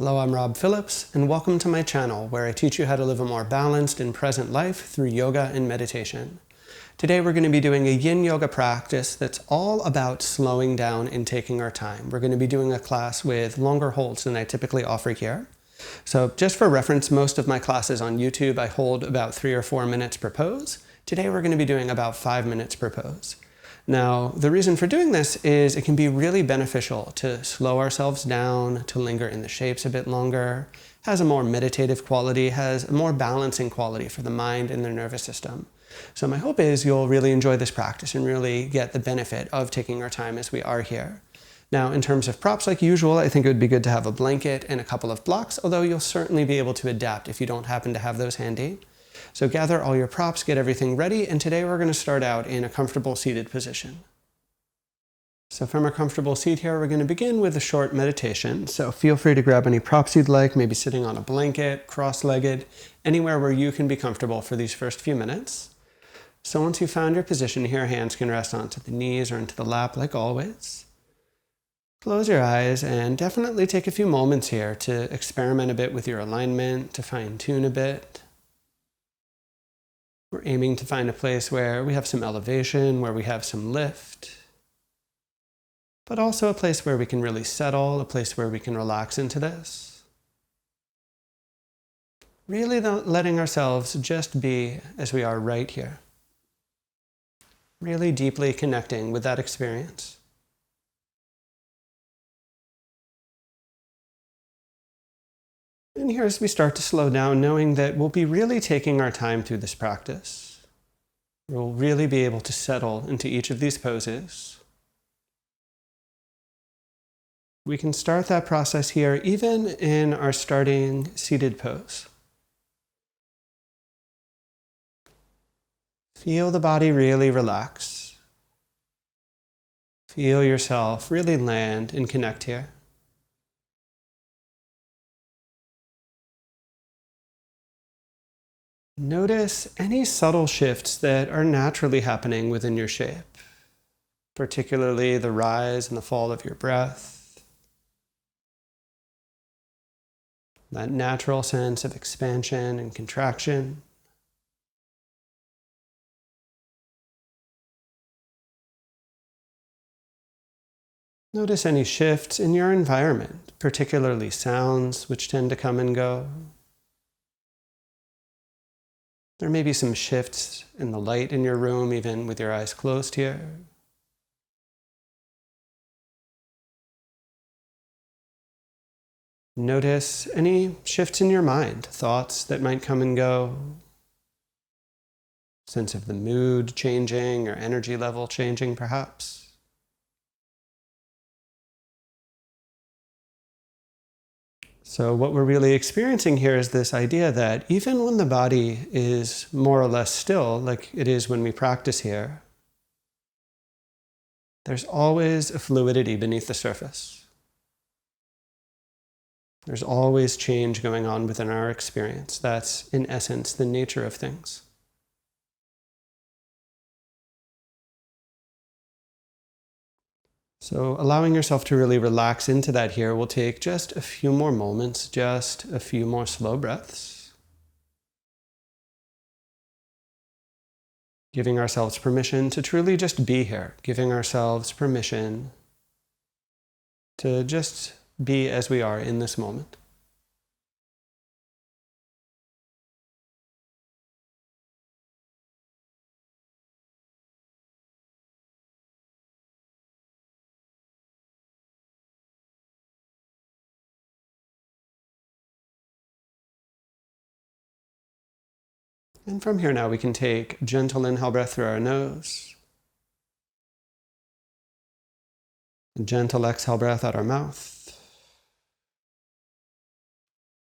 Hello, I'm Rob Phillips, and welcome to my channel where I teach you how to live a more balanced and present life through yoga and meditation. Today we're going to be doing a Yin Yoga practice that's all about slowing down and taking our time. We're going to be doing a class with longer holds than I typically offer here. So just for reference, most of my classes on YouTube I hold about 3 or 4 minutes per pose. Today we're going to be doing about 5 minutes per pose. Now, the reason for doing this is it can be really beneficial to slow ourselves down, to linger in the shapes a bit longer, has a more meditative quality, has a more balancing quality for the mind and the nervous system. So my hope is you'll really enjoy this practice and really get the benefit of taking our time as we are here. Now, in terms of props, like usual, I think it would be good to have a blanket and a couple of blocks, although you'll certainly be able to adapt if you don't happen to have those handy. So gather all your props, get everything ready, and today we're going to start out in a comfortable seated position. So from a comfortable seat here, we're going to begin with a short meditation. So feel free to grab any props you'd like, maybe sitting on a blanket, cross-legged, anywhere where you can be comfortable for these first few minutes. So once you've found your position here, hands can rest onto the knees or into the lap like always. Close your eyes and definitely take a few moments here to experiment a bit with your alignment, to fine-tune a bit. We're aiming to find a place where we have some elevation, where we have some lift, but also a place where we can really settle, a place where we can relax into this. Really letting ourselves just be as we are right here. Really deeply connecting with that experience. And here as we start to slow down, knowing that we'll be really taking our time through this practice. We'll really be able to settle into each of these poses. We can start that process here even in our starting seated pose. Feel the body really relax. Feel yourself really land and connect here. Notice any subtle shifts that are naturally happening within your shape, particularly the rise and the fall of your breath, that natural sense of expansion and contraction. Notice any shifts in your environment, particularly sounds which tend to come and go. There may be some shifts in the light in your room, even with your eyes closed here. Notice any shifts in your mind, thoughts that might come and go, sense of the mood changing or energy level changing perhaps. So what we're really experiencing here is this idea that even when the body is more or less still, like it is when we practice here, there's always a fluidity beneath the surface. There's always change going on within our experience. That's, in essence, the nature of things. So allowing yourself to really relax into that here will take just a few more moments, just a few more slow breaths. Giving ourselves permission to truly just be here, giving ourselves permission to just be as we are in this moment. And from here now we can take a gentle inhale breath through our nose. A gentle exhale breath out our mouth.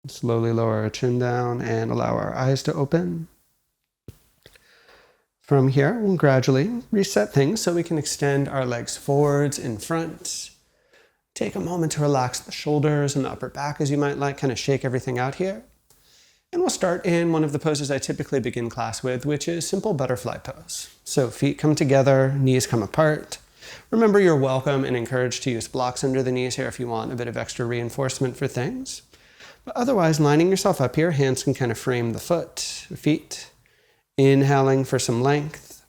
Slowly lower our chin down and allow our eyes to open. From here, we'll gradually reset things so we can extend our legs forwards in front. Take a moment to relax the shoulders and the upper back as you might like, kind of shake everything out here. And we'll start in one of the poses I typically begin class with, which is simple butterfly pose. So feet come together, knees come apart. Remember, you're welcome and encouraged to use blocks under the knees here if you want a bit of extra reinforcement for things. But otherwise, lining yourself up here, hands can kind of frame the feet. Inhaling for some length.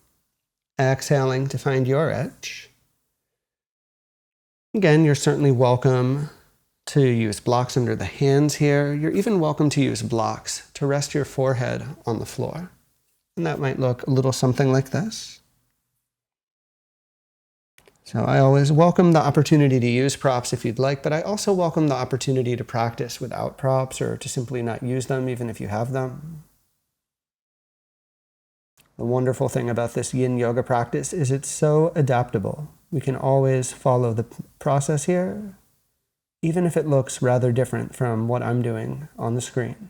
Exhaling to find your edge. Again, you're certainly welcome to use blocks under the hands here. You're even welcome to use blocks to rest your forehead on the floor. And that might look a little something like this. So I always welcome the opportunity to use props if you'd like, but I also welcome the opportunity to practice without props or to simply not use them even if you have them. The wonderful thing about this Yin Yoga practice is it's so adaptable. We can always follow the process here, even if it looks rather different from what I'm doing on the screen.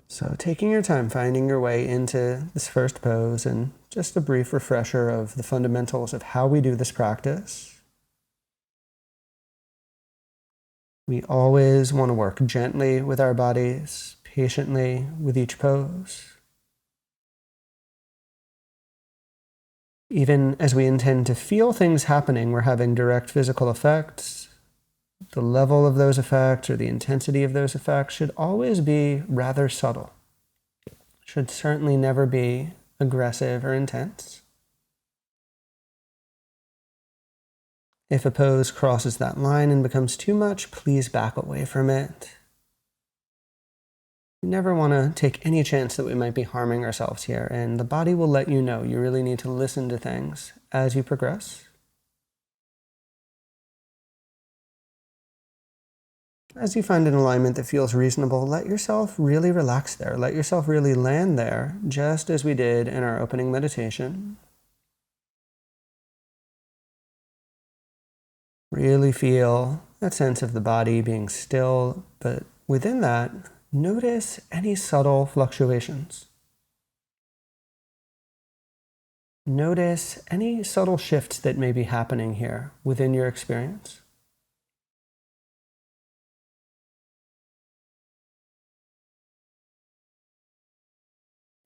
So taking your time, finding your way into this first pose, and just a brief refresher of the fundamentals of how we do this practice. We always want to work gently with our bodies, patiently with each pose. Even as we intend to feel things happening, we're having direct physical effects. The level of those effects or the intensity of those effects should always be rather subtle. Should certainly never be aggressive or intense. If a pose crosses that line and becomes too much, please back away from it. We never want to take any chance that we might be harming ourselves here, and the body will let you know. You really need to listen to things as you progress. As you find an alignment that feels reasonable, let yourself really relax there. Let yourself really land there, just as we did in our opening meditation. Really feel that sense of the body being still, but within that, notice any subtle fluctuations. Notice any subtle shifts that may be happening here within your experience.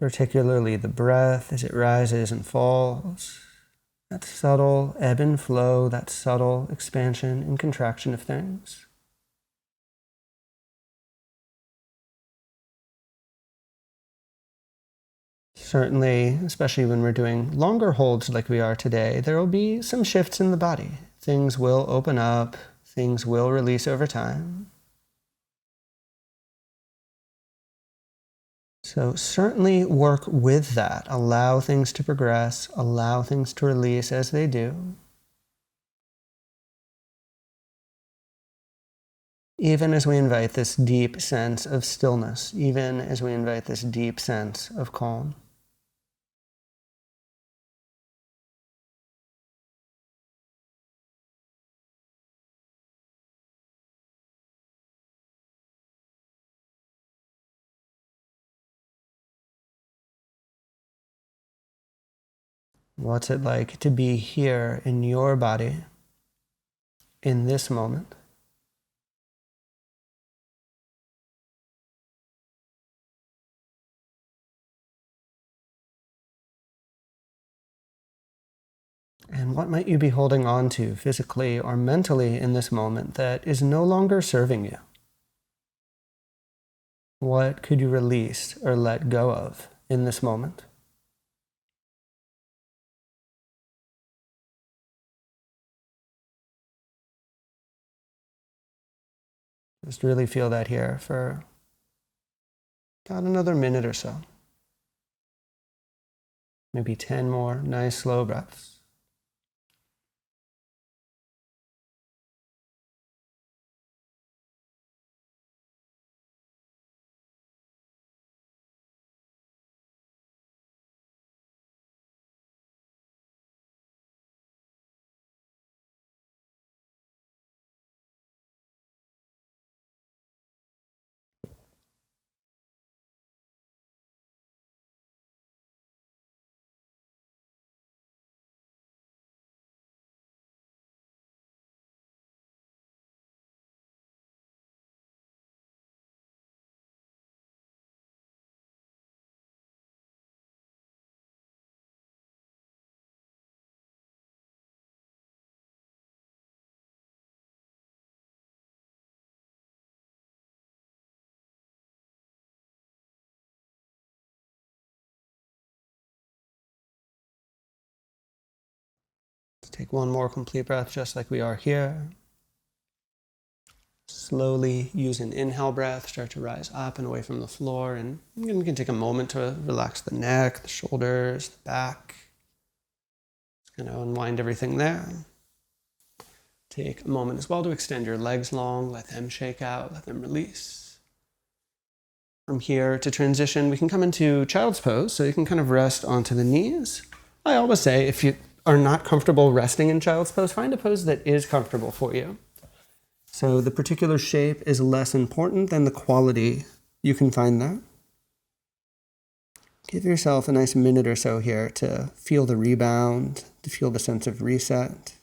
Particularly the breath as it rises and falls. That subtle ebb and flow, that subtle expansion and contraction of things. Certainly, especially when we're doing longer holds like we are today, there will be some shifts in the body. Things will open up, things will release over time. So certainly work with that. Allow things to progress, allow things to release as they do. Even as we invite this deep sense of stillness, even as we invite this deep sense of calm. What's it like to be here in your body, in this moment? And what might you be holding on to physically or mentally in this moment that is no longer serving you? What could you release or let go of in this moment? Just really feel that here for about another minute or so. Maybe 10 more nice slow breaths. Take one more complete breath, just like we are here. Slowly use an inhale breath, start to rise up and away from the floor. And you can take a moment to relax the neck, the shoulders, the back. Just kind of unwind everything there. Take a moment as well to extend your legs long, let them shake out, let them release. From here to transition, we can come into child's pose, so you can kind of rest onto the knees. I always say, if you are not comfortable resting in child's pose, find a pose that is comfortable for you. So the particular shape is less important than the quality. You can find that. Give yourself a nice minute or so here to feel the rebound, to feel the sense of reset.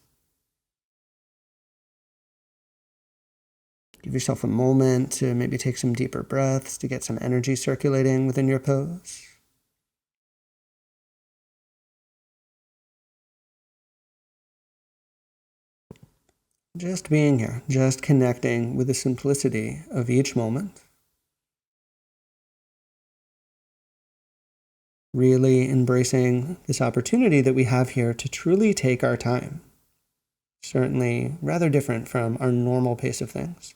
Give yourself a moment to maybe take some deeper breaths to get some energy circulating within your pose. Just being here, just connecting with the simplicity of each moment. Really embracing this opportunity that we have here to truly take our time. Certainly rather different from our normal pace of things.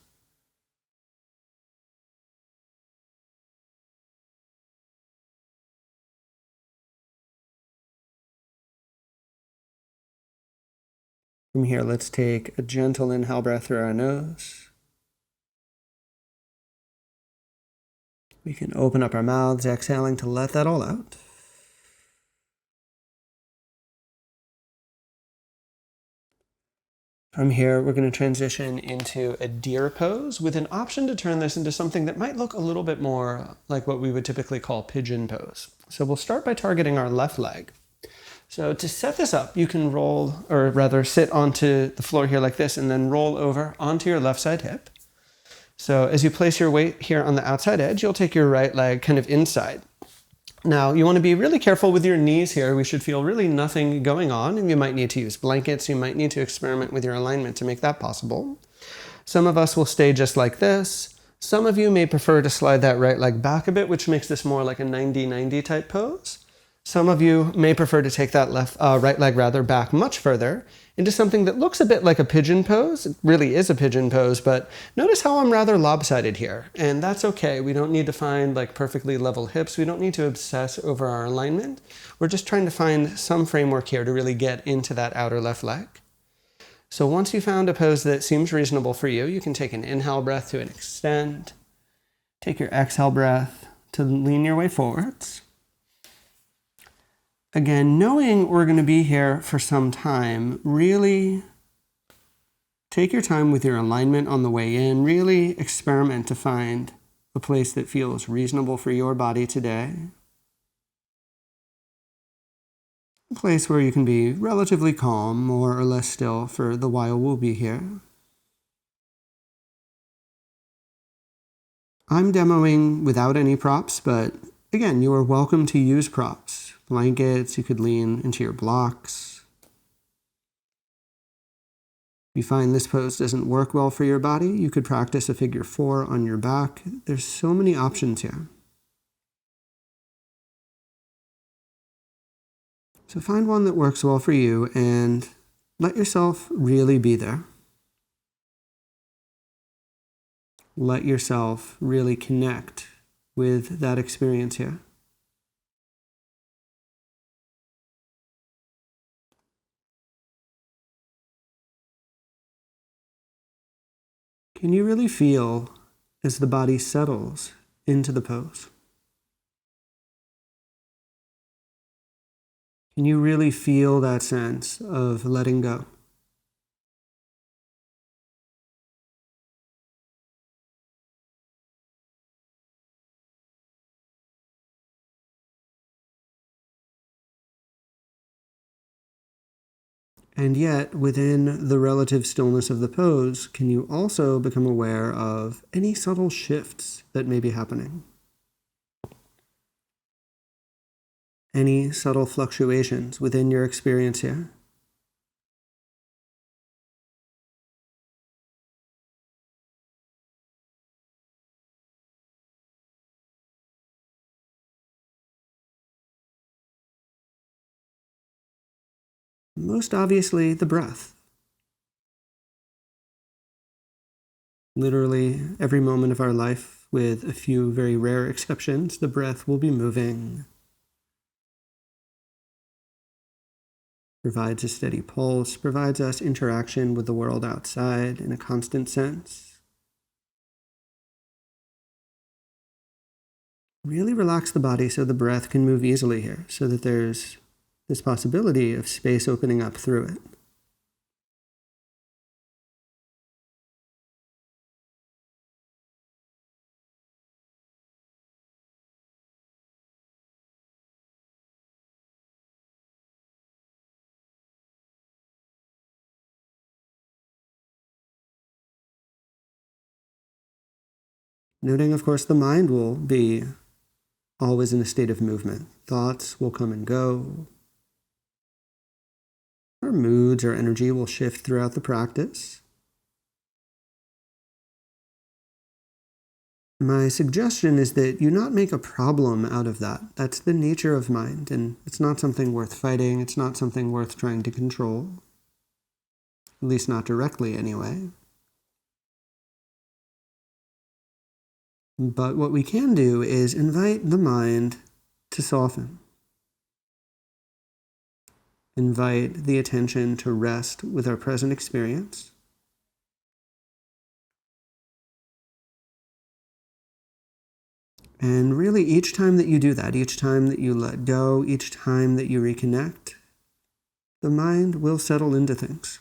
From here, let's take a gentle inhale breath through our nose. We can open up our mouths, exhaling to let that all out. From here, we're going to transition into a deer pose with an option to turn this into something that might look a little bit more like what we would typically call pigeon pose. So we'll start by targeting our left leg. So to set this up, you can roll, or rather sit onto the floor here like this, and then roll over onto your left side hip. So as you place your weight here on the outside edge, you'll take your right leg kind of inside. Now, you want to be really careful with your knees here. We should feel really nothing going on, and you might need to use blankets. You might need to experiment with your alignment to make that possible. Some of us will stay just like this. Some of you may prefer to slide that right leg back a bit, which makes this more like a 90-90 type pose. Some of you may prefer to take that right leg back much further into something that looks a bit like a pigeon pose. It really is a pigeon pose, but notice how I'm rather lopsided here, and that's okay. We don't need to find like perfectly level hips. We don't need to obsess over our alignment. We're just trying to find some framework here to really get into that outer left leg. So once you found a pose that seems reasonable for you, you can take an inhale breath to an extend. Take your exhale breath to lean your way forwards. Again, knowing we're going to be here for some time, really take your time with your alignment on the way in. Really experiment to find a place that feels reasonable for your body today. A place where you can be relatively calm, more or less still for the while we'll be here. I'm demoing without any props, but again, you are welcome to use props. Blankets, you could lean into your blocks. If you find this pose doesn't work well for your body, you could practice a figure 4 on your back. There's so many options here. So find one that works well for you and let yourself really be there. Let yourself really connect with that experience here. Can you really feel as the body settles into the pose? Can you really feel that sense of letting go? And yet, within the relative stillness of the pose, can you also become aware of any subtle shifts that may be happening? Any subtle fluctuations within your experience here? Most obviously, the breath. Literally every moment of our life, with a few very rare exceptions, the breath will be moving. Provides a steady pulse, provides us interaction with the world outside in a constant sense. Really relax the body so the breath can move easily here, so that there's this possibility of space opening up through it. Noting, of course, the mind will be always in a state of movement. Thoughts will come and go. Our moods or energy will shift throughout the practice. My suggestion is that you not make a problem out of that. That's the nature of mind, and it's not something worth fighting. It's not something worth trying to control. At least not directly, anyway. But what we can do is invite the mind to soften. Invite the attention to rest with our present experience. And really, each time that you do that, each time that you let go, each time that you reconnect, the mind will settle into things.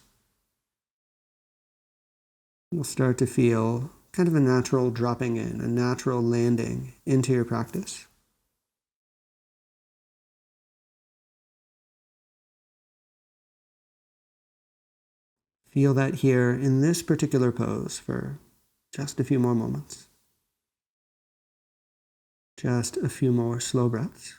You'll start to feel kind of a natural dropping in, a natural landing into your practice. Feel that here in this particular pose for just a few more moments. Just a few more slow breaths.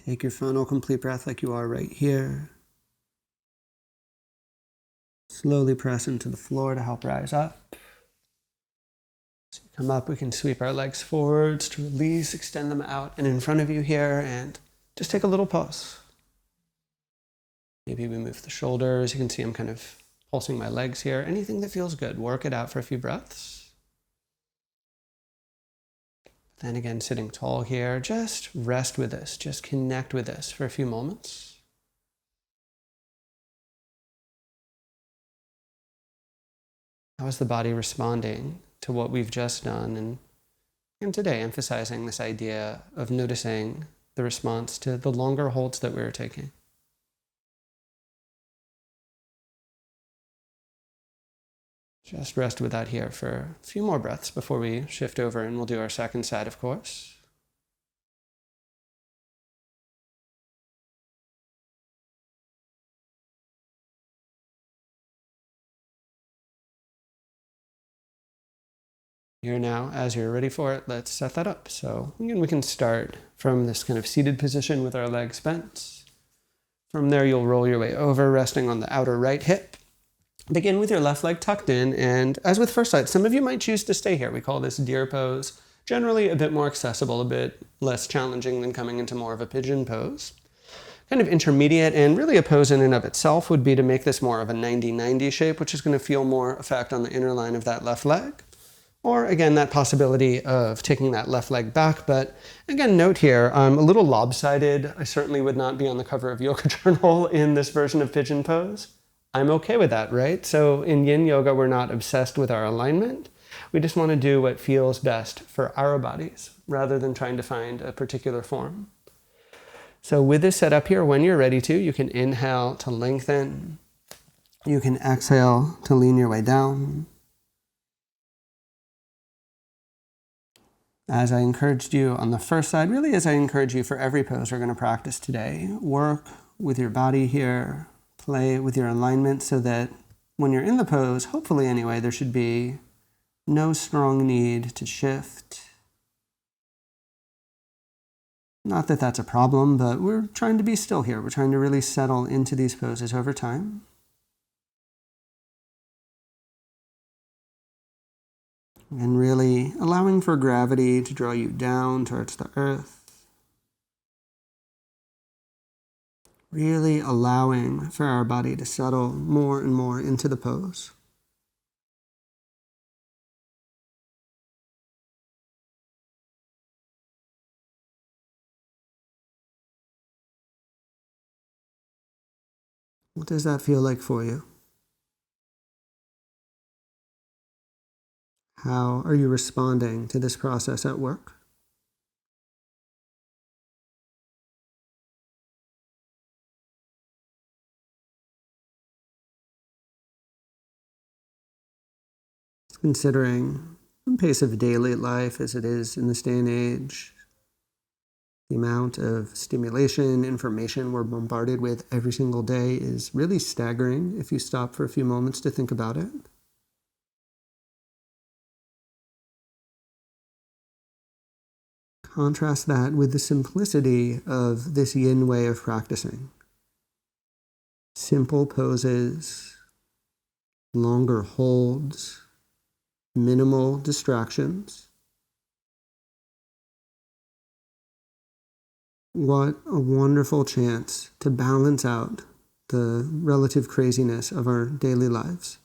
Take your final complete breath like you are right here. Slowly press into the floor to help rise up. As you come up, we can sweep our legs forwards to release, extend them out and in front of you here, and just take a little pause. Maybe we move the shoulders. You can see I'm kind of pulsing my legs here. Anything that feels good, work it out for a few breaths. Then again, sitting tall here, just rest with this, just connect with this for a few moments. How is the body responding to what we've just done? And today, emphasizing this idea of noticing the response to the longer holds that we're taking. Just rest with that here for a few more breaths before we shift over, and we'll do our second side, of course. Here now, as you're ready for it, let's set that up. So again, we can start from this kind of seated position with our legs bent. From there, you'll roll your way over, resting on the outer right hip. Begin with your left leg tucked in, and as with first side, some of you might choose to stay here. We call this deer pose. Generally a bit more accessible, a bit less challenging than coming into more of a pigeon pose. Kind of intermediate, and really a pose in and of itself would be to make this more of a 90-90 shape, which is going to feel more effect on the inner line of that left leg. Or again, that possibility of taking that left leg back. But again, note here, I'm a little lopsided. I certainly would not be on the cover of Yoga Journal in this version of pigeon pose. I'm okay with that, right? So in Yin Yoga, we're not obsessed with our alignment. We just want to do what feels best for our bodies, rather than trying to find a particular form. So with this setup here, when you're ready to, you can inhale to lengthen. You can exhale to lean your way down. As I encouraged you on the first side, really as I encourage you for every pose we're going to practice today, work with your body here, play with your alignment so that when you're in the pose, hopefully anyway, there should be no strong need to shift. Not that that's a problem, but we're trying to be still here. We're trying to really settle into these poses over time. And really allowing for gravity to draw you down towards the earth. Really allowing for our body to settle more and more into the pose. What does that feel like for you? How are you responding to this process at work? Considering the pace of daily life as it is in this day and age, the amount of stimulation, information we're bombarded with every single day is really staggering if you stop for a few moments to think about it. Contrast that with the simplicity of this yin way of practicing. Simple poses, longer holds, minimal distractions. What a wonderful chance to balance out the relative craziness of our daily lives.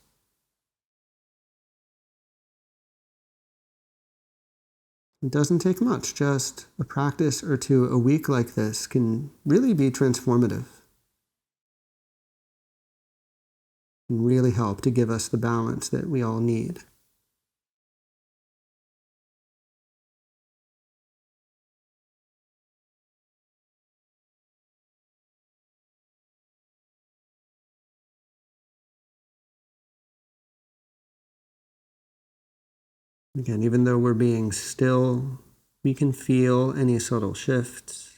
It doesn't take much, just a practice or two a week like this can really be transformative and really help to give us the balance that we all need. Again, even though we're being still, we can feel any subtle shifts.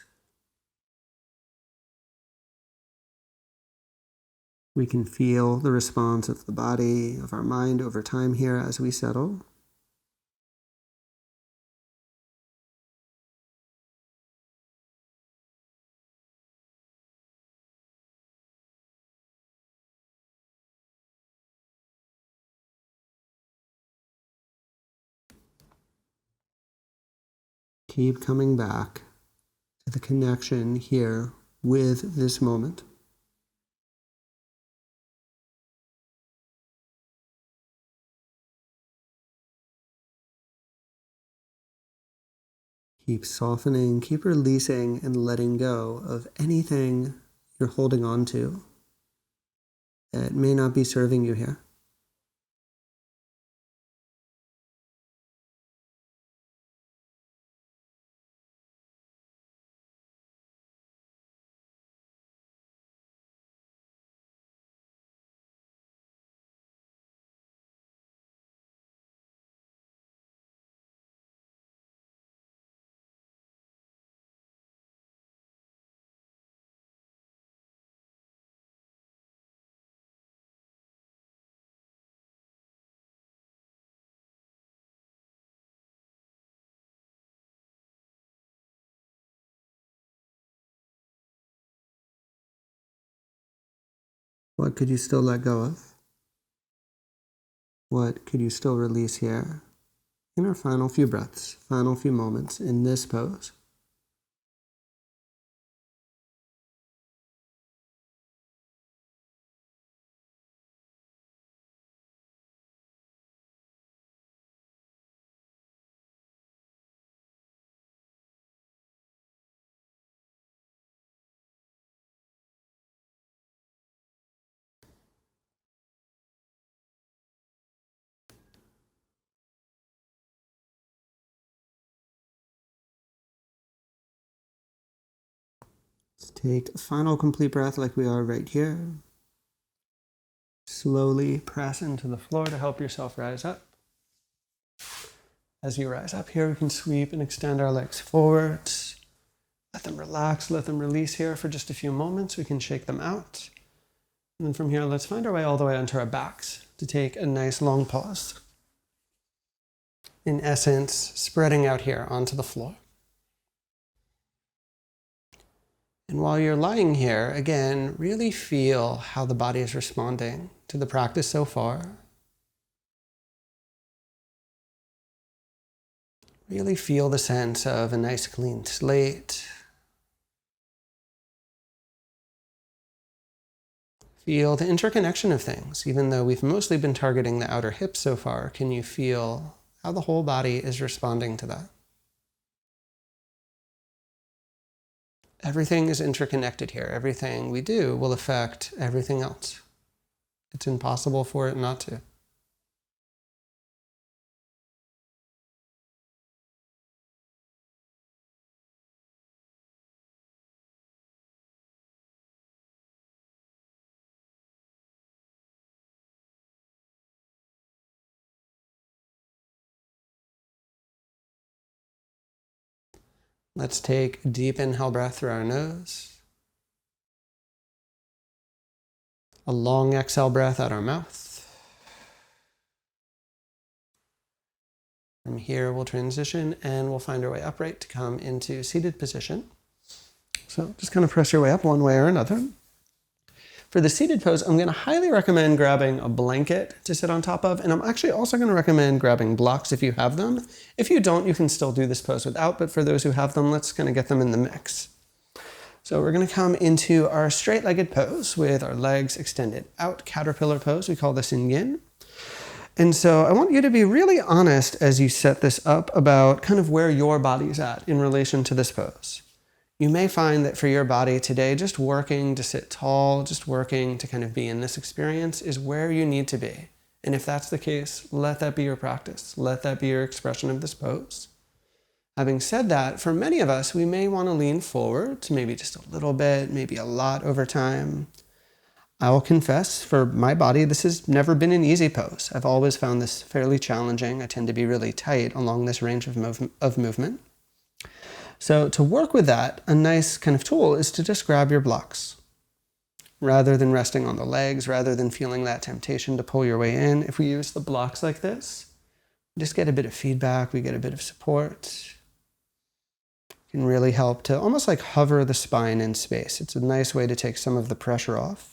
We can feel the response of the body, of our mind over time here as we settle. Keep coming back to the connection here with this moment. Keep softening, keep releasing and letting go of anything you're holding on to that may not be serving you here. What could you still let go of? What could you still release here in our final few breaths, final few moments in this pose? Let's take a final complete breath like we are right here. slowly press into the floor to help yourself rise up. As you rise up here, we can sweep and extend our legs forwards. Let them relax, let them release here for just a few moments. We can shake them out. And then from here, let's find our way all the way onto our backs to take a nice long pause. In essence, spreading out here onto the floor. And while you're lying here, again, really feel how the body is responding to the practice so far. Really feel the sense of a nice clean slate. Feel the interconnection of things. Even though we've mostly been targeting the outer hips so far, can you feel how the whole body is responding to that? Everything is interconnected here. Everything we do will affect everything else. It's impossible for it not to. Let's take a deep inhale breath through our nose. A long exhale breath out our mouth. From here, we'll transition and we'll find our way upright to come into seated position. So just kind of press your way up one way or another. For the seated pose, I'm going to highly recommend grabbing a blanket to sit on top of, and I'm actually also going to recommend grabbing blocks if you have them. If you don't, you can still do this pose without, but for those who have them, let's kind of get them in the mix. So we're going to come into our straight-legged pose with our legs extended out, caterpillar pose. We call this in Yin. And so I want you to be really honest as you set this up about kind of where your body's at in relation to this pose. You may find that for your body today, just working to sit tall, just working to kind of be in this experience is where you need to be. And if that's the case, let that be your practice. Let that be your expression of this pose. Having said that, for many of us, we may want to lean forward to maybe just a little bit, maybe a lot over time. I will confess, for my body, this has never been an easy pose. I've always found this fairly challenging. I tend to be really tight along this range of movement. So to work with that, a nice kind of tool is to just grab your blocks. Rather than resting on the legs, rather than feeling that temptation to pull your way in, if we use the blocks like this, we just get a bit of feedback, we get a bit of support. It can really help to almost like hover the spine in space. It's a nice way to take some of the pressure off.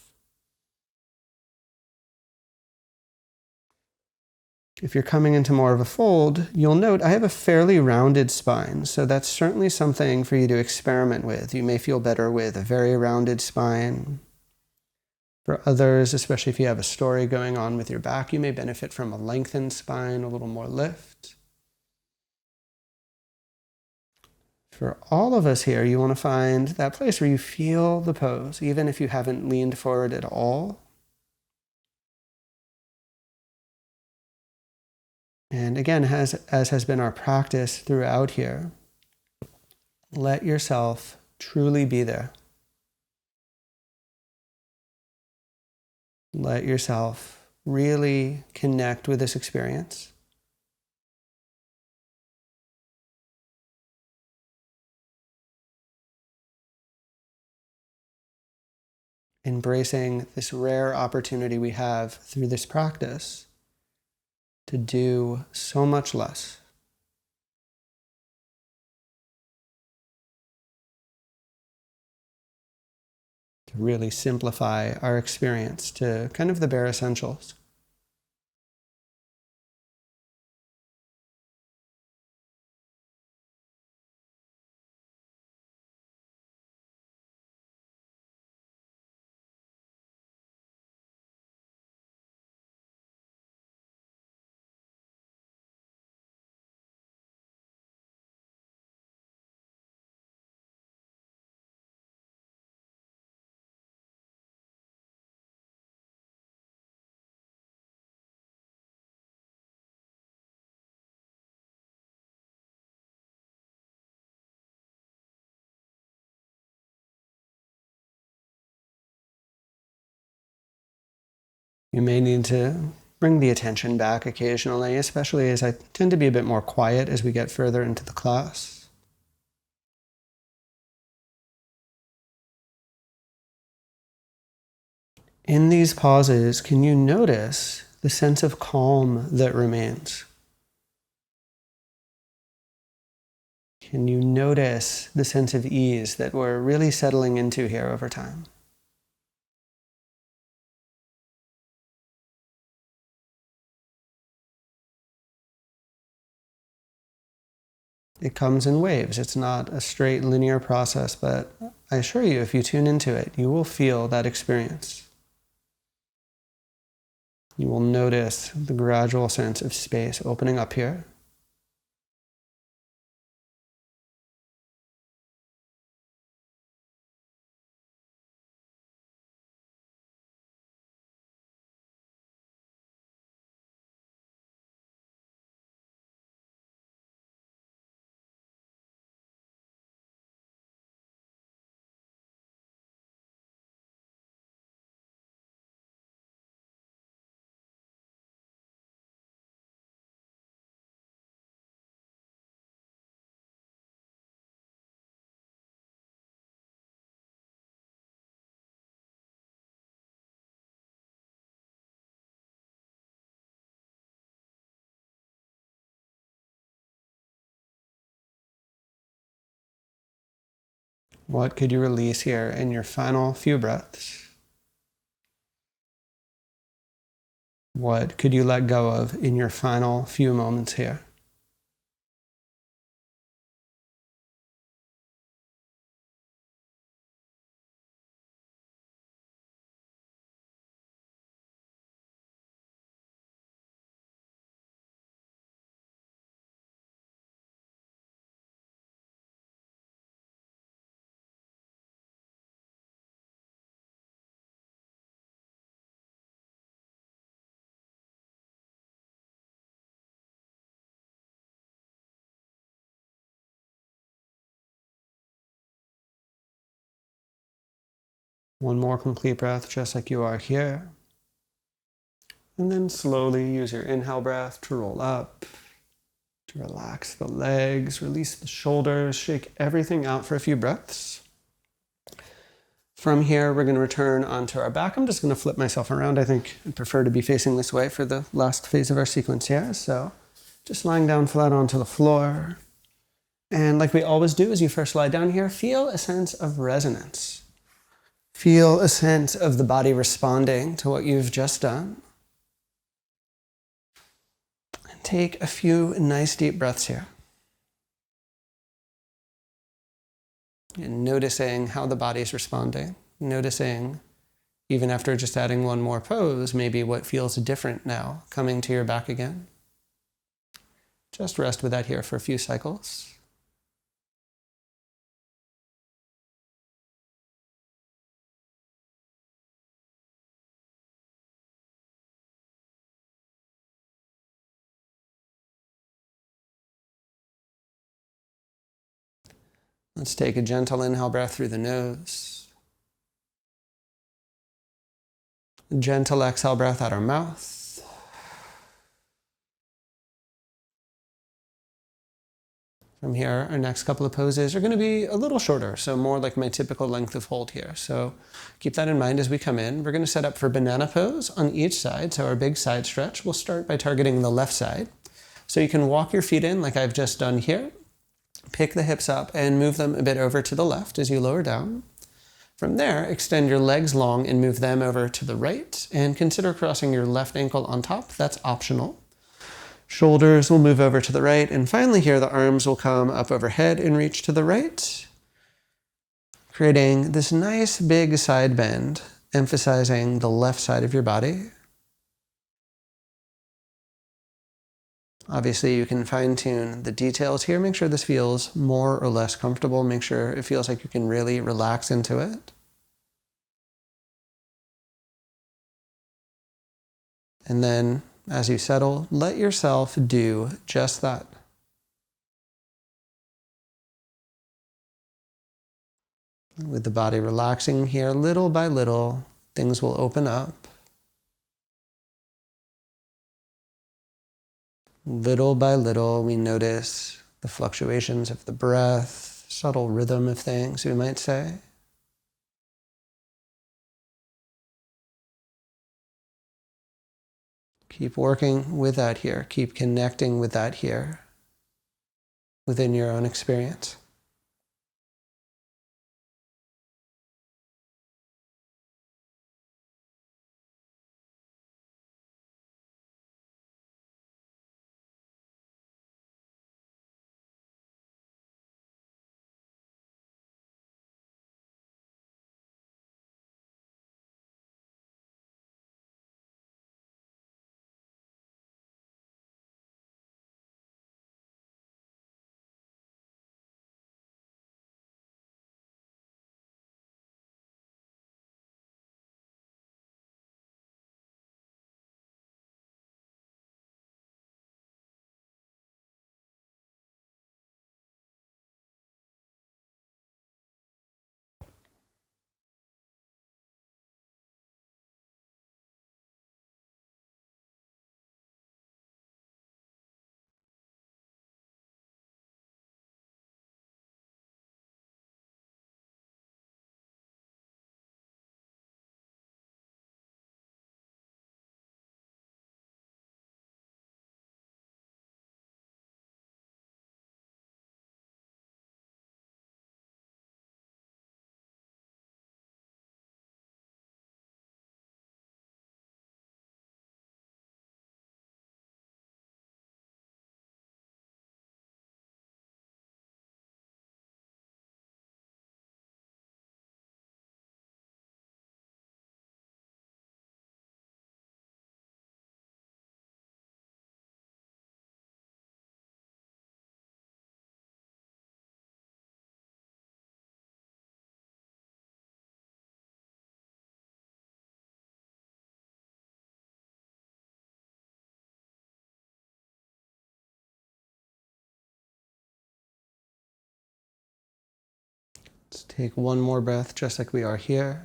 If you're coming into more of a fold, you'll note I have a fairly rounded spine, so that's certainly something for you to experiment with. You may feel better with a very rounded spine. For others, especially if you have a story going on with your back, you may benefit from a lengthened spine, a little more lift. For all of us here, you want to find that place where you feel the pose, even if you haven't leaned forward at all. And again, as has been our practice throughout here, let yourself truly be there. Let yourself really connect with this experience. Embracing this rare opportunity we have through this practice to do so much less. To really simplify our experience to kind of the bare essentials. You may need to bring the attention back occasionally, especially as I tend to be a bit more quiet as we get further into the class. In these pauses, can you notice the sense of calm that remains? Can you notice the sense of ease that we're really settling into here over time? It comes in waves. It's not a straight linear process, but I assure you, if you tune into it, you will feel that experience. You will notice the gradual sense of space opening up here. What could you release here in your final few breaths? What could you let go of in your final few moments here? One more complete breath, just like you are here. And then slowly use your inhale breath to roll up, to relax the legs, release the shoulders, shake everything out for a few breaths. From here, we're going to return onto our back. I'm just going to flip myself around. I think I prefer to be facing this way for the last phase of our sequence here. So just lying down flat onto the floor. And like we always do as you first lie down here, feel a sense of resonance. Feel a sense of the body responding to what you've just done. And take a few nice deep breaths here. And noticing how the body's responding. Noticing, even after just adding one more pose, maybe what feels different now coming to your back again. Just rest with that here for a few cycles. Let's take a gentle inhale breath through the nose. A gentle exhale breath out our mouth. From here, our next couple of poses are going to be a little shorter, so more like my typical length of hold here. So keep that in mind as we come in. We're going to set up for banana pose on each side, so our big side stretch. We'll start by targeting the left side. So you can walk your feet in like I've just done here. Pick the hips up and move them a bit over to the left as you lower down. From there, extend your legs long and move them over to the right, and consider crossing your left ankle on top. That's optional. Shoulders will move over to the right, and finally here the arms will come up overhead and reach to the right, creating this nice big side bend, emphasizing the left side of your body. Obviously, you can fine-tune the details here. Make sure this feels more or less comfortable. Make sure it feels like you can really relax into it. And then, as you settle, let yourself do just that. With the body relaxing here, little by little, things will open up. Little by little, we notice the fluctuations of the breath, subtle rhythm of things, we might say. Keep working with that here. Keep connecting with that here within your own experience. Let's take one more breath, just like we are here.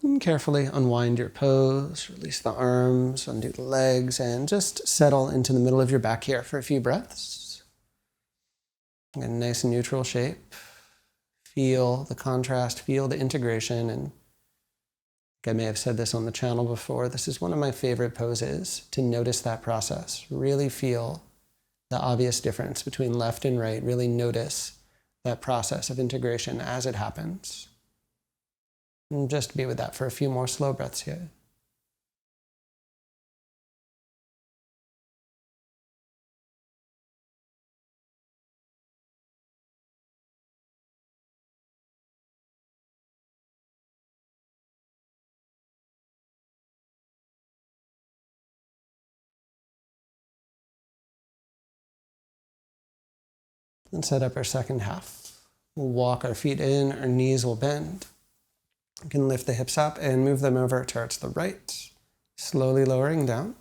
And carefully unwind your pose, release the arms, undo the legs, and just settle into the middle of your back here for a few breaths. Get a nice neutral shape. Feel the contrast, feel the integration, and I may have said this on the channel before, this is one of my favorite poses, to notice that process. Really feel the obvious difference between left and right. Really notice that process of integration as it happens. And just be with that for a few more slow breaths here. And set up our second half. We'll walk our feet in, our knees will bend. You can lift the hips up and move them over towards the right, slowly lowering down.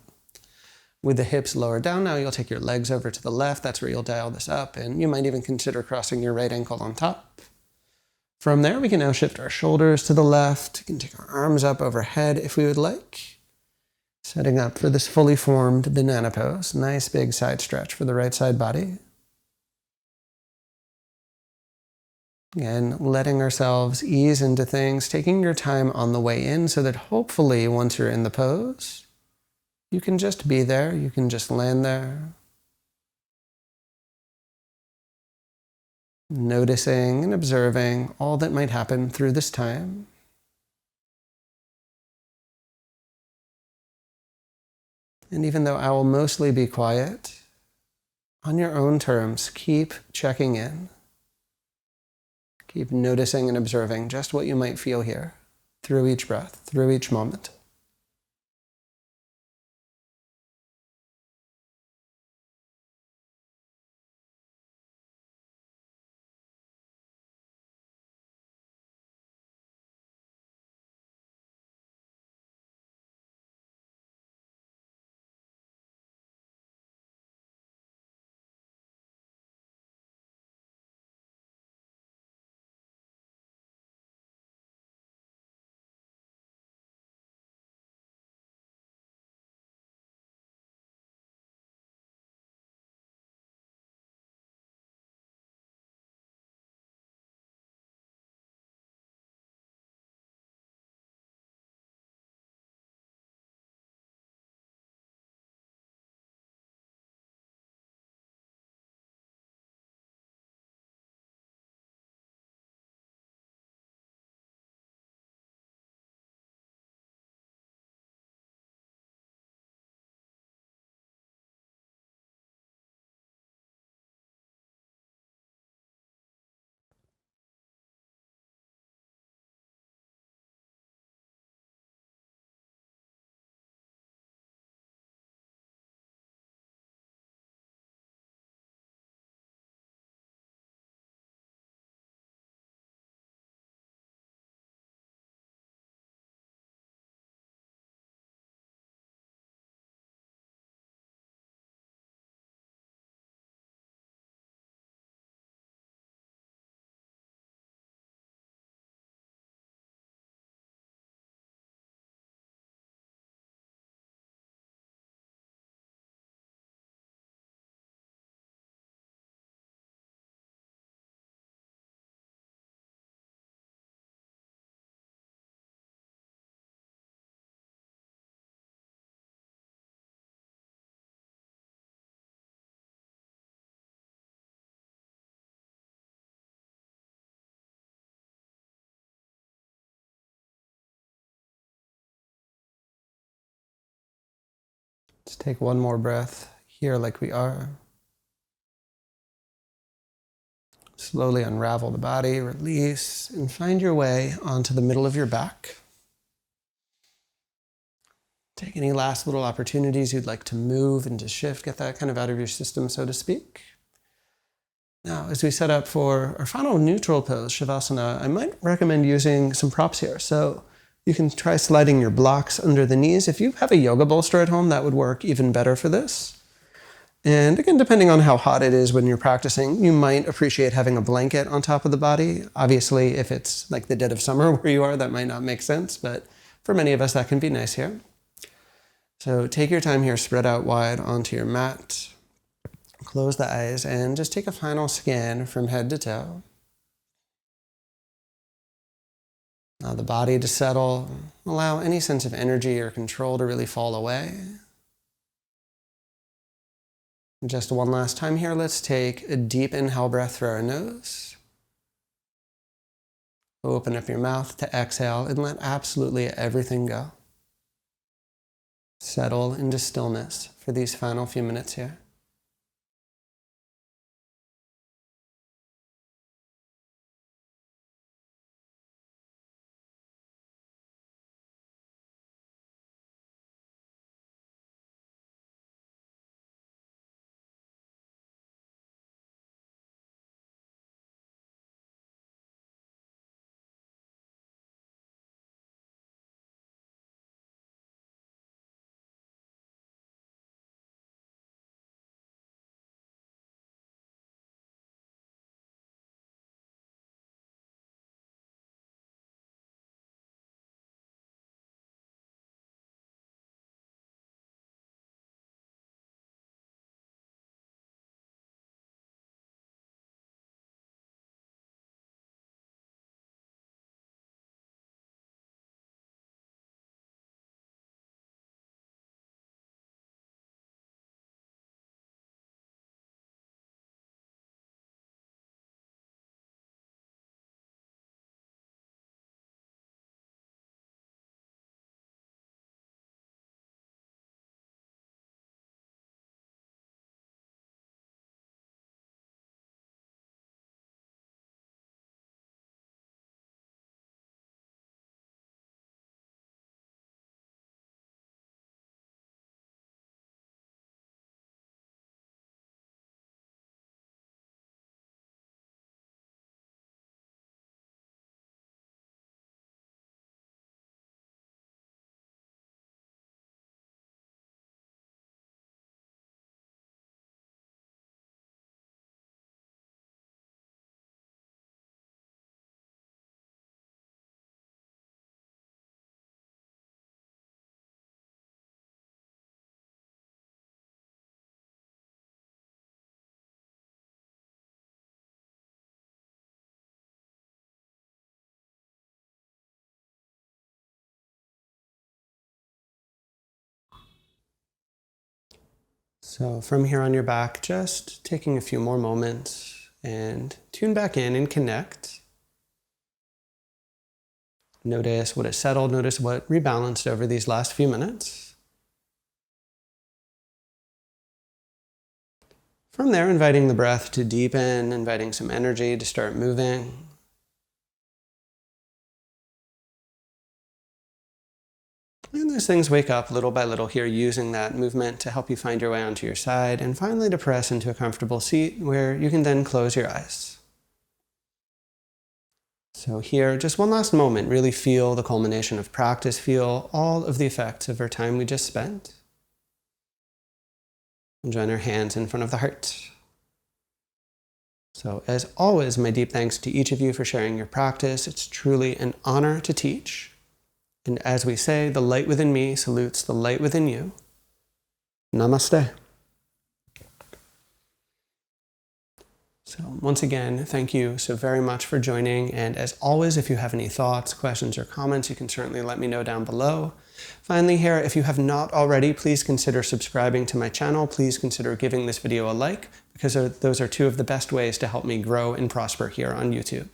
With the hips lowered down now, you'll take your legs over to the left. That's where you'll dial this up, and you might even consider crossing your right ankle on top. From there, we can now shift our shoulders to the left. We can take our arms up overhead if we would like. Setting up for this fully formed banana pose. Nice big side stretch for the right side body. Again, letting ourselves ease into things, taking your time on the way in so that hopefully once you're in the pose, you can just be there, you can just land there. Noticing and observing all that might happen through this time. And even though I will mostly be quiet, on your own terms, keep checking in. Keep noticing and observing just what you might feel here through each breath, through each moment. Let's take one more breath here like we are. Slowly unravel the body, release, and find your way onto the middle of your back. Take any last little opportunities you'd like to move and to shift, get that kind of out of your system, so to speak. Now, as we set up for our final neutral pose, Shavasana, I might recommend using some props here. So you can try sliding your blocks under the knees. If you have a yoga bolster at home, that would work even better for this. And again, depending on how hot it is when you're practicing, you might appreciate having a blanket on top of the body. Obviously, if it's like the dead of summer where you are, that might not make sense, but for many of us, that can be nice here. So take your time here, spread out wide onto your mat. Close the eyes and just take a final scan from head to toe. Allow the body to settle. Allow any sense of energy or control to really fall away. Just one last time here, let's take a deep inhale breath through our nose. Open up your mouth to exhale and let absolutely everything go. Settle into stillness for these final few minutes here. So from here on your back, just taking a few more moments and tune back in and connect. Notice what is settled, notice what rebalanced over these last few minutes. From there, inviting the breath to deepen, inviting some energy to start moving. And as things wake up little by little here, using that movement to help you find your way onto your side, and finally to press into a comfortable seat where you can then close your eyes. So here, just one last moment, really feel the culmination of practice, feel all of the effects of our time we just spent. And join our hands in front of the heart. So as always, my deep thanks to each of you for sharing your practice. It's truly an honor to teach. And as we say, the light within me salutes the light within you. Namaste. So once again, thank you so very much for joining. And as always, if you have any thoughts, questions, or comments, you can certainly let me know down below. Finally here, if you have not already, please consider subscribing to my channel. Please consider giving this video a like, because those are two of the best ways to help me grow and prosper here on YouTube.